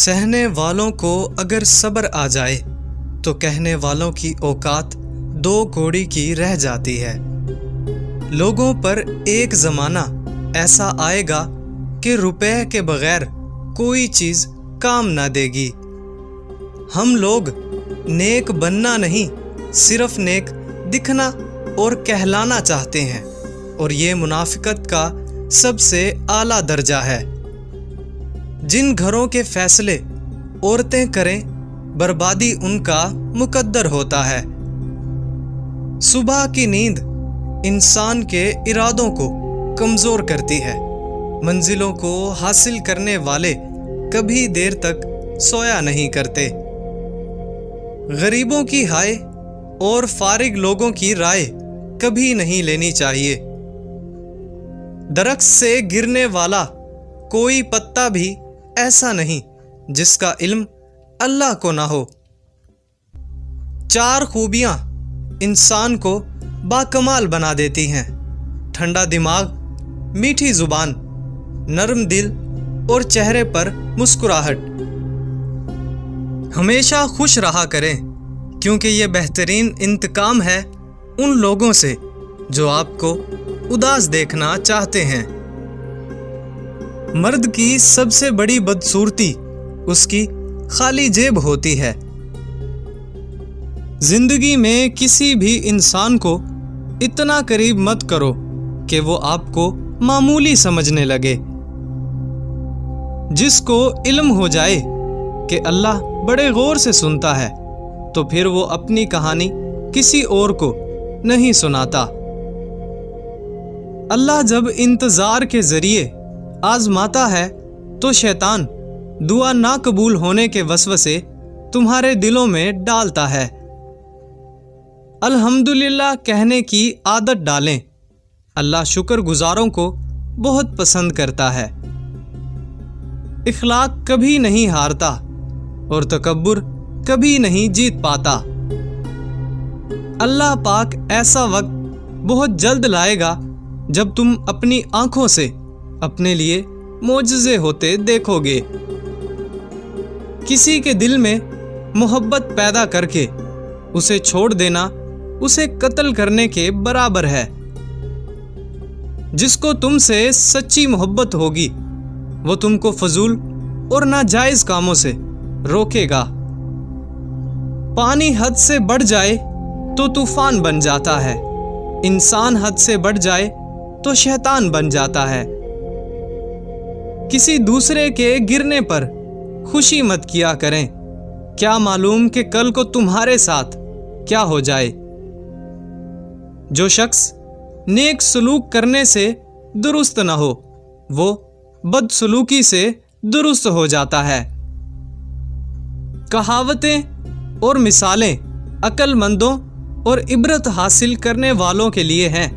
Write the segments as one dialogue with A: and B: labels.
A: سہنے والوں کو اگر صبر آ جائے تو کہنے والوں کی اوقات دو کوڑی کی رہ جاتی ہے۔ لوگوں پر ایک زمانہ ایسا آئے گا کہ روپے کے بغیر کوئی چیز کام نہ دے گی۔ ہم لوگ نیک بننا نہیں، صرف نیک دکھنا اور کہلانا چاہتے ہیں، اور یہ منافقت کا سب سے اعلیٰ درجہ ہے۔ جن گھروں کے فیصلے عورتیں کریں، بربادی ان کا مقدر ہوتا ہے۔ صبح کی نیند انسان کے ارادوں کو کمزور کرتی ہے۔ منزلوں کو حاصل کرنے والے کبھی دیر تک سویا نہیں کرتے۔ غریبوں کی ہائے اور فارغ لوگوں کی رائے کبھی نہیں لینی چاہیے۔ درخت سے گرنے والا کوئی پتا بھی ایسا نہیں جس کا علم اللہ کو نہ ہو۔ چار خوبیاں انسان کو باکمال بنا دیتی ہیں: ٹھنڈا دماغ، میٹھی زبان، نرم دل اور چہرے پر مسکراہٹ۔ ہمیشہ خوش رہا کریں، کیونکہ یہ بہترین انتقام ہے ان لوگوں سے جو آپ کو اداس دیکھنا چاہتے ہیں۔ مرد کی سب سے بڑی بدصورتی اس کی خالی جیب ہوتی ہے۔ زندگی میں کسی بھی انسان کو اتنا قریب مت کرو کہ وہ آپ کو معمولی سمجھنے لگے۔ جس کو علم ہو جائے کہ اللہ بڑے غور سے سنتا ہے تو پھر وہ اپنی کہانی کسی اور کو نہیں سناتا۔ اللہ جب انتظار کے ذریعے آزماتا ہے تو شیطان دعا نہ قبول ہونے کے وسوسے تمہارے دلوں میں ڈالتا ہے۔ الحمدللہ کہنے کی عادت ڈالیں، اللہ شکر گزاروں کو بہت پسند کرتا ہے۔ اخلاق کبھی نہیں ہارتا اور تکبر کبھی نہیں جیت پاتا۔ اللہ پاک ایسا وقت بہت جلد لائے گا جب تم اپنی آنکھوں سے اپنے لیے معجزے ہوتے دیکھو گے۔ کسی کے دل میں محبت پیدا کر کے اسے چھوڑ دینا اسے قتل کرنے کے برابر ہے۔ جس کو تم سے سچی محبت ہوگی وہ تم کو فضول اور ناجائز کاموں سے روکے گا۔ پانی حد سے بڑھ جائے تو طوفان بن جاتا ہے، انسان حد سے بڑھ جائے تو شیطان بن جاتا ہے۔ کسی دوسرے کے گرنے پر خوشی مت کیا کریں، کیا معلوم کہ کل کو تمہارے ساتھ کیا ہو جائے۔ جو شخص نیک سلوک کرنے سے درست نہ ہو وہ بد سلوکی سے درست ہو جاتا ہے۔ کہاوتیں اور مثالیں عقل مندوں اور عبرت حاصل کرنے والوں کے لیے ہیں،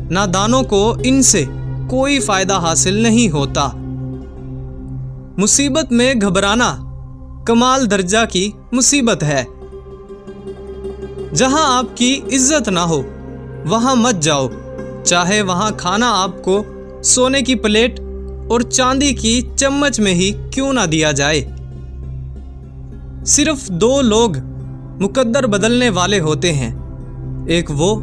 A: نادانوں کو ان سے کوئی فائدہ حاصل نہیں ہوتا۔ مصیبت میں گھبرانا کمال درجہ کی مصیبت ہے۔ جہاں آپ کی عزت نہ ہو وہاں مت جاؤ، چاہے وہاں کھانا آپ کو سونے کی پلیٹ اور چاندی کی چمچ میں ہی کیوں نہ دیا جائے۔ صرف دو لوگ مقدر بدلنے والے ہوتے ہیں، ایک وہ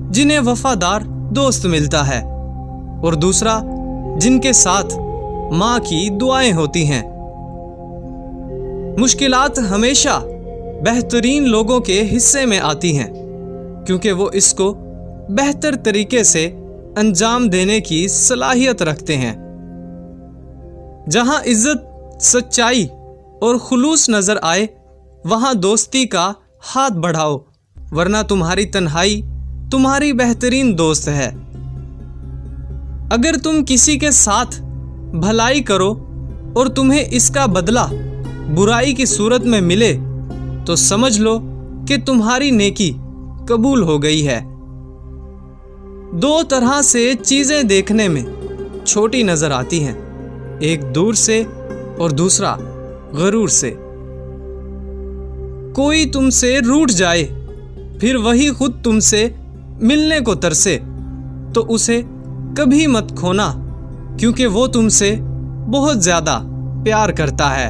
A: جنہیں وفادار دوست ملتا ہے اور دوسرا جن کے ساتھ ماں کی دعائیں ہوتی ہیں۔ مشکلات ہمیشہ بہترین لوگوں کے حصے میں آتی ہیں، کیونکہ وہ اس کو بہتر طریقے سے انجام دینے کی صلاحیت رکھتے ہیں۔ جہاں عزت، سچائی اور خلوص نظر آئے وہاں دوستی کا ہاتھ بڑھاؤ، ورنہ تمہاری تنہائی تمہاری بہترین دوست ہے۔ اگر تم کسی کے ساتھ بھلائی کرو اور تمہیں اس کا بدلہ برائی کی صورت میں ملے تو سمجھ لو کہ تمہاری نیکی قبول ہو گئی ہے۔ دو طرح سے چیزیں دیکھنے میں چھوٹی نظر آتی ہیں، ایک دور سے اور دوسرا غرور سے۔ کوئی تم سے روٹھ جائے پھر وہی خود تم سے ملنے کو ترسے تو اسے کبھی مت کھونا، کیونکہ وہ تم سے بہت زیادہ پیار کرتا ہے۔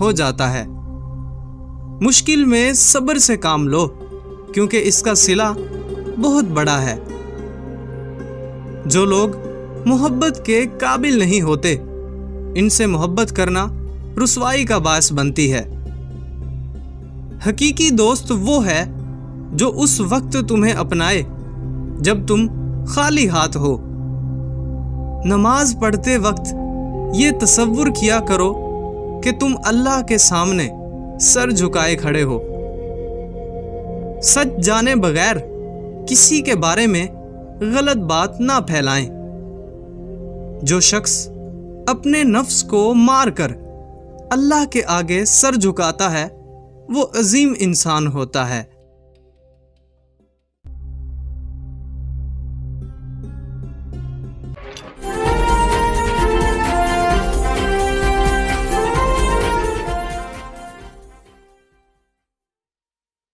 A: ہو جاتا ہے۔ مشکل میں صبر سے کام لو کیونکہ اس کا صلہ بہت بڑا ہے۔ جو لوگ محبت کے قابل نہیں ہوتے ان سے محبت کرنا رسوائی کا باعث بنتی ہے۔ حقیقی دوست وہ ہے جو اس وقت تمہیں اپنائے جب تم خالی ہاتھ ہو۔ نماز پڑھتے وقت یہ تصور کیا کرو کہ تم اللہ کے سامنے سر جھکائے کھڑے ہو۔ سچ جانے بغیر کسی کے بارے میں غلط بات نہ پھیلائیں۔ جو شخص اپنے نفس کو مار کر اللہ کے آگے سر جھکاتا ہے وہ عظیم انسان ہوتا ہے۔